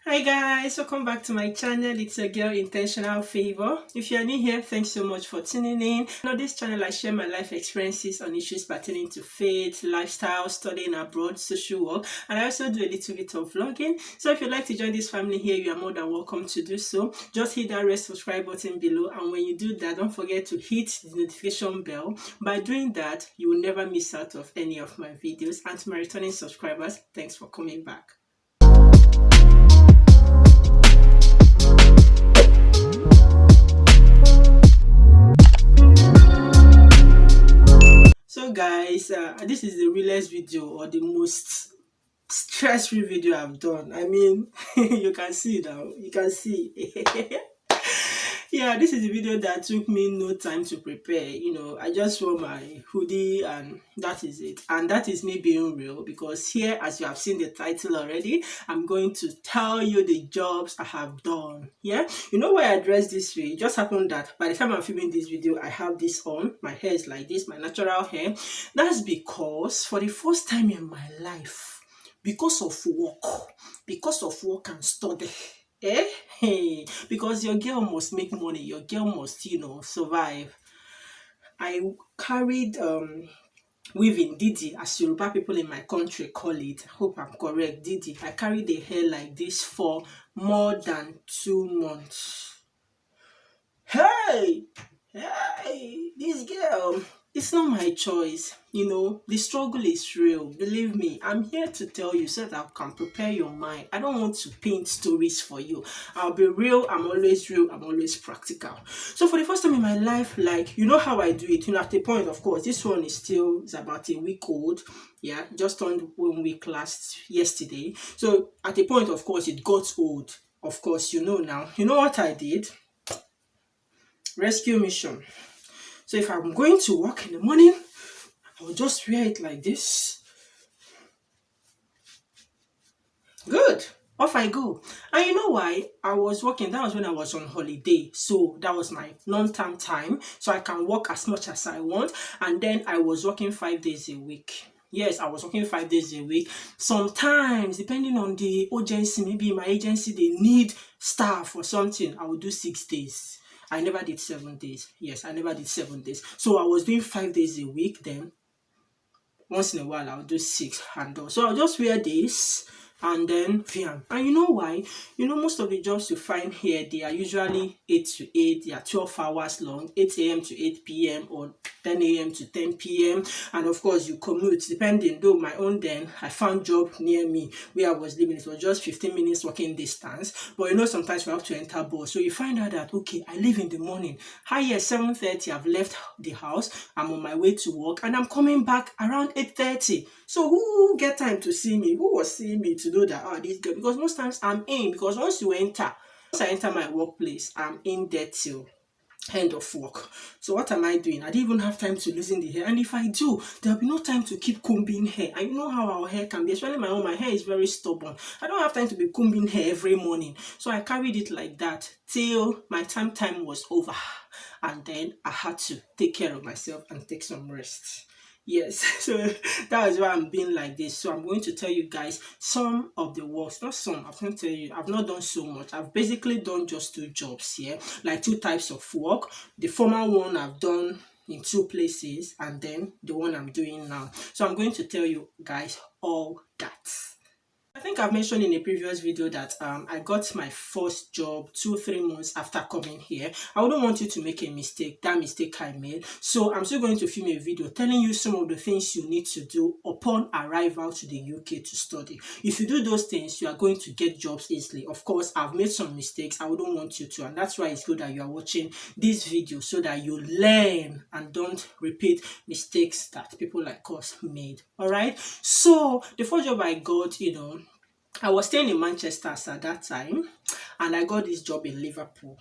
Hi guys, welcome back to my channel. It's your girl Intentional Favor. If you are new here, thanks so much for tuning in. On this channel I share my life experiences on issues pertaining to faith, lifestyle, studying abroad, social work, and I also do a little bit of vlogging. So if you'd like to join this family here, you are more than welcome to do so. Just hit that red subscribe button below, and when you do that, don't forget to hit the notification bell. By doing that, you will never miss out of any of my videos. And to my returning subscribers, thanks for coming back. So guys, this is the realest video or the most stress-free video I've done. I mean, you can see now, you can see. Yeah, this is a video that took me no time to prepare. I just wore my hoodie and that is it. And that is me being real, because here, as you have seen the title already, I'm going to tell you the jobs I have done. Yeah, you know why I dressed this way? It just happened that by the time I'm filming this video, I have this on. My hair is like this, my natural hair. That's because for the first time in my life, because of work and study, hey, because your girl must make money, your girl must, survive. I carried weaving Didi, as Yoruba people in my country call it. Hope I'm correct, Didi. I carried the hair like this for more than 2 months. Hey, this girl, it's not my choice. The struggle is real. Believe me, I'm here to tell you so that I can prepare your mind. I don't want to paint stories for you. I'll be real. I'm always practical. So for the first time in my life, like, you know how I do it. At the point, of course, this one is about a week old. Yeah, just turned 1 week yesterday. So at the point, of course, it got old. Of course, now. You know what I did? Rescue mission. So if I'm going to work in the morning, I'll just wear it like this. Good. Off I go. And you know why? I was working, that was when I was on holiday. So that was my non-term time. So I can work as much as I want. And then I was working 5 days a week. Yes, I was working 5 days a week. Sometimes, depending on the agency, maybe my agency, they need staff or something, I will do 6 days. I never did 7 days. Yes, I never did 7 days. So I was doing 5 days a week. Then once in a while I'll do 6 and so I'll just wear this and then film. And you know why? Most of the jobs you find here, they are usually 8 to 8. They are 12 hours long, 8 a.m. to 8 p.m. or 10 a.m. to 10 p.m. And of course, you commute, depending. Though my own, then I found job near me where I was living. It was just 15 minutes walking distance. But sometimes we have to enter bus. So you find out that, okay, I leave in the morning. Hi, 7:30, I've left the house. I'm on my way to work and I'm coming back around 8:30. So who get time to see me? Who was seeing me to know that, this girl? Because most times I'm in, because once I enter my workplace, I'm in there till end of work. So what am I doing? I didn't even have time to loosen the hair. And if I do, there'll be no time to keep combing hair. And you know how our hair can be, especially my hair is very stubborn. I don't have time to be combing hair every morning. So I carried it like that till my time was over. And then I had to take care of myself and take some rest. Yes, so that is why I'm being like this. So I'm going to tell you guys some of the works, not some, I'm going to tell you, I've not done so much. I've basically done just 2 jobs here, like 2 types of work. The former one I've done in 2 places, and then the one I'm doing now. So I'm going to tell you guys all that. I think I've mentioned in a previous video that I got my first job 2-3 months after coming here. I wouldn't want you to make a mistake, that mistake I made. So I'm still going to film a video telling you some of the things you need to do upon arrival to the UK to study. If you do those things, you are going to get jobs easily. Of course, I've made some mistakes. I wouldn't want you to. And that's why it's good that you are watching this video so that you learn and don't repeat mistakes that people like us made. All right. So the first job I got, I was staying in Manchester at that time, and I got this job in Liverpool.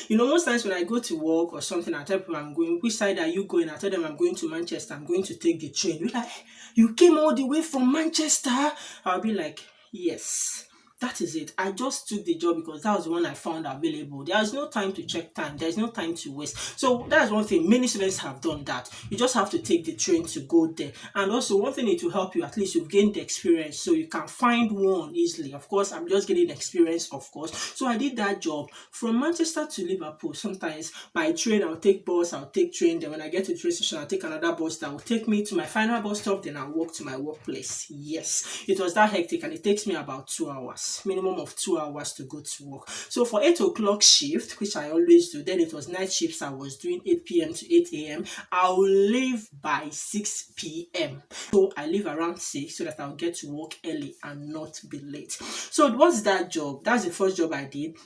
Most times when I go to work or something, I tell people I'm going, which side are you going? I tell them I'm going to Manchester, I'm going to take the train. You're like, you came all the way from Manchester? I'll be like, yes. that is it. I just took the job because that was the one I found available. There's no time to check time. There's no time to waste. So that's one thing. Many students have done that. You just have to take the train to go there. And also one thing it will help you, at least you've gained the experience so you can find one easily. Of course, I'm just getting experience, of course. So I did that job from Manchester to Liverpool. Sometimes by train, I'll take bus, I'll take train. Then when I get to the train station, I'll take another bus that will take me to my final bus stop. Then I'll walk to my workplace. Yes, it was that hectic and it takes me about 2 hours, minimum of 2 hours to go to work. So for 8 o'clock shift, which I always do, then it was night shifts I was doing 8 p.m. to 8 a.m. I'll leave by 6 p.m. So I leave around 6 so that I'll get to work early and not be late. So what's that job? That's the first job I did.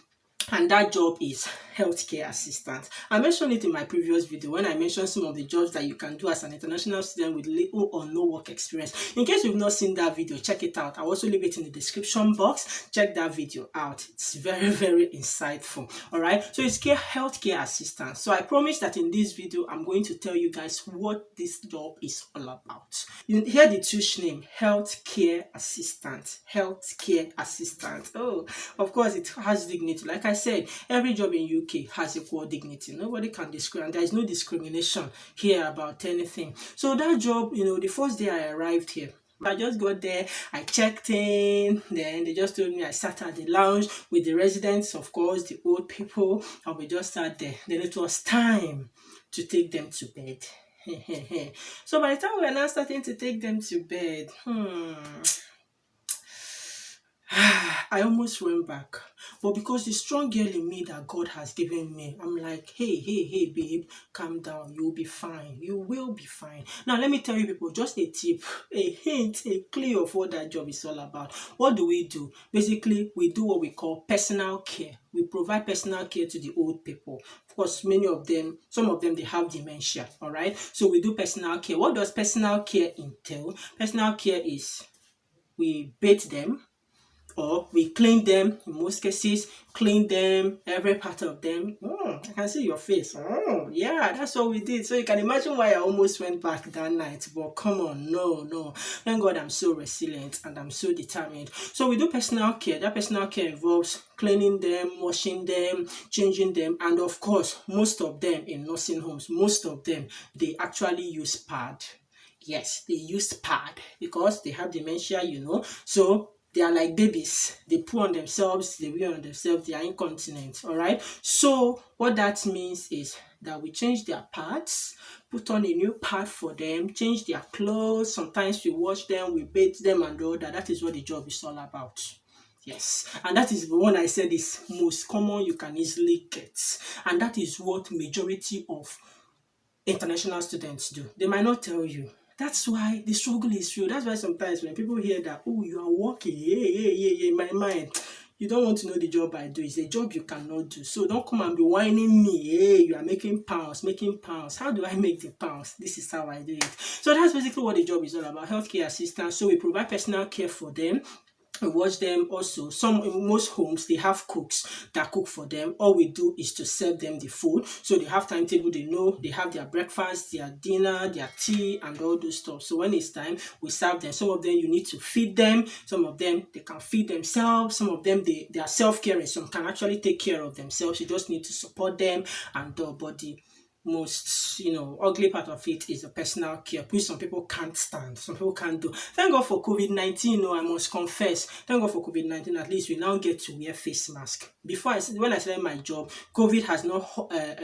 And that job is healthcare assistant. I mentioned it in my previous video when I mentioned some of the jobs that you can do as an international student with little or no work experience. In case you've not seen that video, check it out. I'll also leave it in the description box. Check that video out. It's very, very insightful. All right. So it's healthcare assistant. So I promise that in this video, I'm going to tell you guys what this job is all about. You hear the tush name, healthcare assistant. Healthcare assistant. Oh, of course, it has dignity. Like I said, every job in UK has equal dignity. Nobody can discriminate. There is no discrimination here about anything. So that job, the first day I arrived here, I just got there, I checked in, then they just told me I sat at the lounge with the residents, of course, the old people, and we just sat there. Then it was time to take them to bed. So by the time we were now starting to take them to bed, I almost went back. But because the strong girl in me that God has given me, I'm like, hey, babe, calm down. You'll be fine. You will be fine. Now, let me tell you people, just a tip, a hint, a clue of what that job is all about. What do we do? Basically, we do what we call personal care. We provide personal care to the old people. Of course, some of them, they have dementia, all right? So we do personal care. What does personal care entail? Personal care is we bathe them, or we clean them, in most cases, clean them, every part of them. I can see your face. Yeah, that's what we did. So you can imagine why I almost went back that night. But come on, no. Thank God I'm so resilient and I'm so determined. So we do personal care. That personal care involves cleaning them, washing them, changing them. And of course, most of them in nursing homes, they actually use pad. Yes, they use pad because they have dementia, So they are like babies. They poo on themselves, they wee on themselves, they are incontinent, all right? So what that means is that we change their pads, put on a new pad for them, change their clothes. Sometimes we wash them, we bathe them and all that. That is what the job is all about. Yes, and that is the one I said is most common you can easily get. And that is what majority of international students do. They might not tell you. That's why the struggle is real. That's why sometimes when people hear that, oh, you are working, in my mind, you don't want to know the job I do. It's a job you cannot do. So don't come and be whining me. Hey, you are making pounds. How do I make the pounds? This is how I do it. So that's basically what the job is all about. Healthcare assistance. So we provide personal care for them. We watch them also. In most homes, they have cooks that cook for them. All we do is to serve them the food. So they have timetable, they know, they have their breakfast, their dinner, their tea, and all those stuff. So when it's time, we serve them. Some of them, you need to feed them. Some of them, they can feed themselves. Some of them, they are self-caring. Some can actually take care of themselves. You just need to support them and their body. Most ugly part of it is the personal care, which some people can't stand, some people can't do. Thank God for COVID-19. I must confess, thank God for COVID-19. At least we now get to wear face mask. Before when I started my job, COVID has not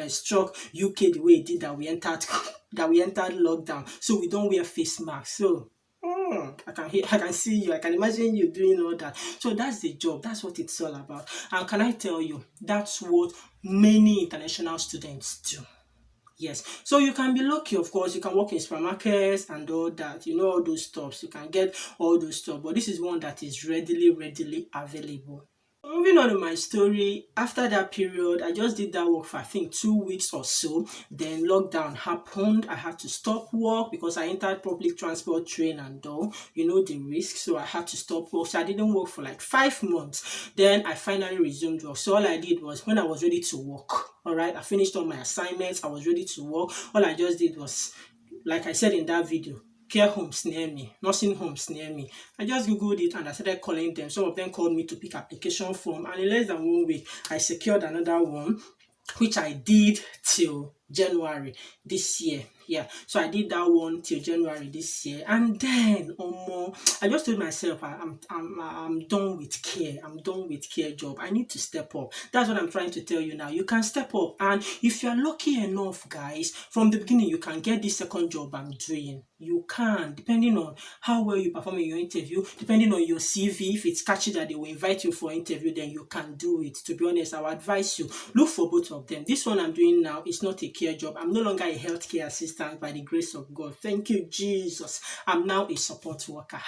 struck UK the way it did that we entered lockdown. So we don't wear face masks. So I can see you. I can imagine you doing all that. So that's the job. That's what it's all about. And can I tell you, that's what many international students do. Yes, so you can be lucky, of course. You can work in supermarkets and all that, all those stuff. You can get all those stuff, but this is one that is readily available. Moving on to my story, after that period, I just did that work for I think 2 weeks or so. Then lockdown happened. I had to stop work because I entered public transport, train and all. The risk, so I had to stop work. So I didn't work for like 5 months. Then I finally resumed work. So all I did was when I was ready to work, all right, I finished all my assignments. I was ready to work. All I just did was, like I said in that video, care homes near me, nursing homes near me. I just googled it and I started calling them. Some of them called me to pick application form, and in less than 1 week I secured another one, which I did till January this year. Yeah, so I did that one till January this year, and then I just told myself I'm done with care. I'm done with care job. I need to step up. That's what I'm trying to tell you now. You can step up, and if you're lucky enough, guys, from the beginning you can get this second job I'm doing. You can, depending on how well you perform in your interview, depending on your CV. If it's catchy that they will invite you for interview, then you can do it. To be honest, I would advise you look for both of them. This one I'm doing now is not a care job. I'm no longer a healthcare assistant by the grace of God. Thank you, Jesus. I'm now a support worker.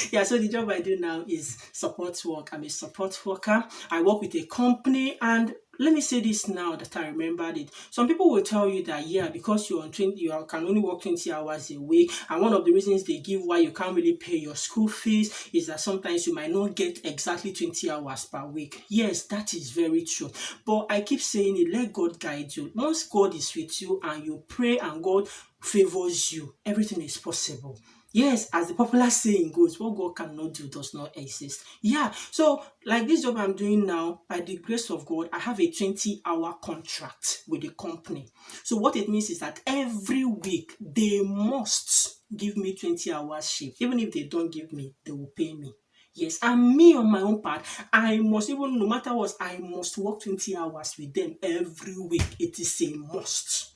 Yeah, so the job I do now is support work. I'm a support worker. I work with a company, and let me say this now that I remembered it. Some people will tell you that, yeah, because you're on 20, you can only work 20 hours a week, and one of the reasons they give why you can't really pay your school fees is that sometimes you might not get exactly 20 hours per week. Yes, that is very true. But I keep saying it, let God guide you. Once God is with you and you pray and God favors you, everything is possible. Yes, as the popular saying goes, what God cannot do does not exist. Yeah, so like this job I'm doing now, by the grace of God, I have a 20-hour contract with the company. So what it means is that every week they must give me 20 hours shift. Even if they don't give me, they will pay me. Yes, and me on my own part, I must, even no matter what, I must work 20 hours with them every week. It is a must.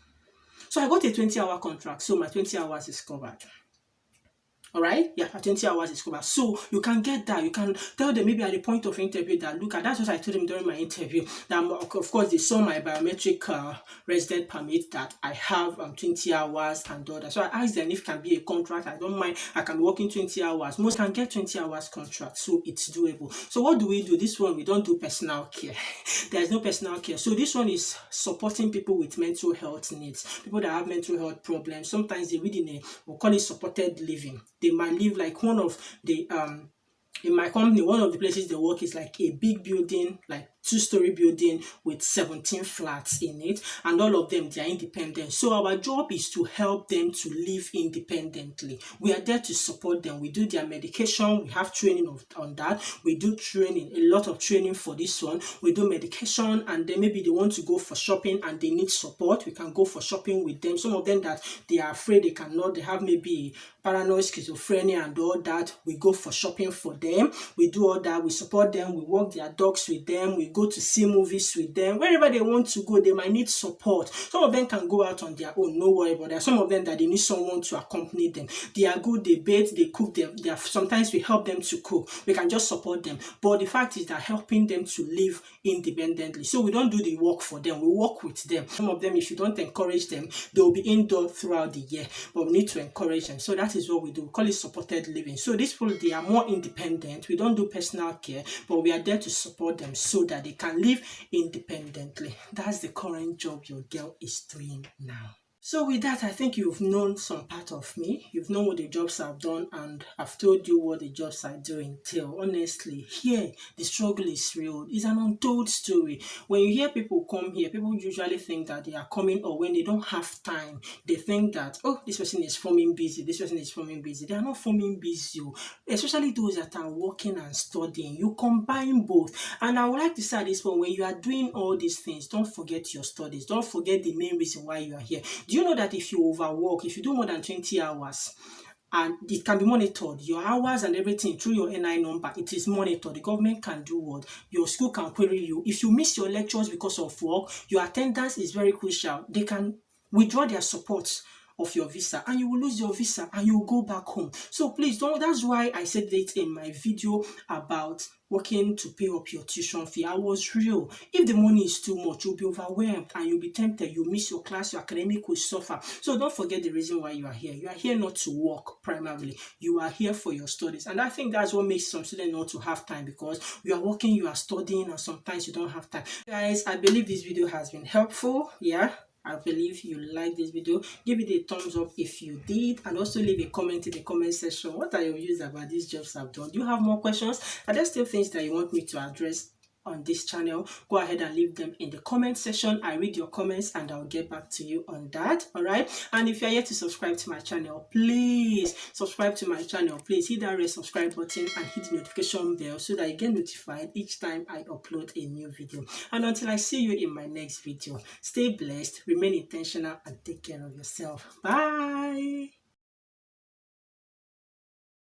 So I got a 20-hour contract, so my 20 hours is covered. All right, yeah, 20 hours is covered. So you can get that. You can tell them maybe at the point of interview that, look, that's what I told them during my interview. That of course they saw my biometric resident permit that I have 20 hours and all that. So I asked them if it can be a contract. I don't mind. I can be working 20 hours. Most can get 20 hours contract, so it's doable. So what do we do? This one we don't do personal care. There is no personal care. So this one is supporting people with mental health needs, people that have mental health problems. Sometimes they read we'll call it supported living. They might live like one of the in my company, one of the places they work is like a big building, like 2-story building with 17 flats in it, and all of them, they are independent. So our job is to help them to live independently. We are there to support them. We do their medication. We have training on that. We do training, a lot of training for this one. We do medication, and then maybe they want to go for shopping and they need support. We can go for shopping with them. Some of them that they are afraid they cannot, they have maybe paranoid schizophrenia and all that. We go for shopping for them. We do all that. We support them. We walk their dogs with them. We go to see movies with them. Wherever they want to go, they might need support. Some of them can go out on their own, no worry, but there are some of them that they need someone to accompany them. They are good, they bathe, they cook them. Sometimes we help them to cook. We can just support them. But the fact is that helping them to live independently. So we don't do the work for them. We work with them. Some of them, if you don't encourage them, they will be indoor throughout the year. But we need to encourage them. So that is what we do. We call it supported living. So these people, they are more independent. We don't do personal care, but we are there to support them so that they can live independently. That's the current job your girl is doing now. So with that, I think you've known some part of me. You've known what the jobs I've done, and I've told you what the jobs I do entail. Honestly, here, the struggle is real. It's an untold story. When you hear people come here, people usually think that they are coming, or when they don't have time, they think that, oh, this person is forming busy, this person is forming busy. They are not forming busy, especially those that are working and studying. You combine both. And I would like to say at this point, when you are doing all these things, don't forget your studies. Don't forget the main reason why you are here. Do you know that if you overwork, if you do more than 20 hours, and it can be monitored, your hours and everything through your NI number, it is monitored. The government can do what? Your school can query you. If you miss your lectures because of work, your attendance is very crucial. They can withdraw their support of your visa, and you will lose your visa and you will go back home. So please don't. That's why I said it in my video about working to pay up your tuition fee. I was real. If the money is too much, you'll be overwhelmed and you'll be tempted. You'll miss your class, your academic will suffer. So don't forget the reason why you are here. You are here not to work primarily. You are here for your studies. And I think that's what makes some students not to have time, because you are working, you are studying, and sometimes you don't have time. Guys, I believe this video has been helpful. Yeah. I believe you like this video. Give it a thumbs up if you did, and also leave a comment in the comment section. What are your views about these jobs I've done? Do you have more questions? Are there still things that you want me to address on this channel, go ahead and leave them in the comment section. I read your comments and I'll get back to you on that. All right. And if you're yet to subscribe to my channel, please subscribe to my channel. Please hit that red subscribe button and hit the notification bell so that you get notified each time I upload a new video. And until I see you in my next video, stay blessed, remain intentional, and take care of yourself. Bye.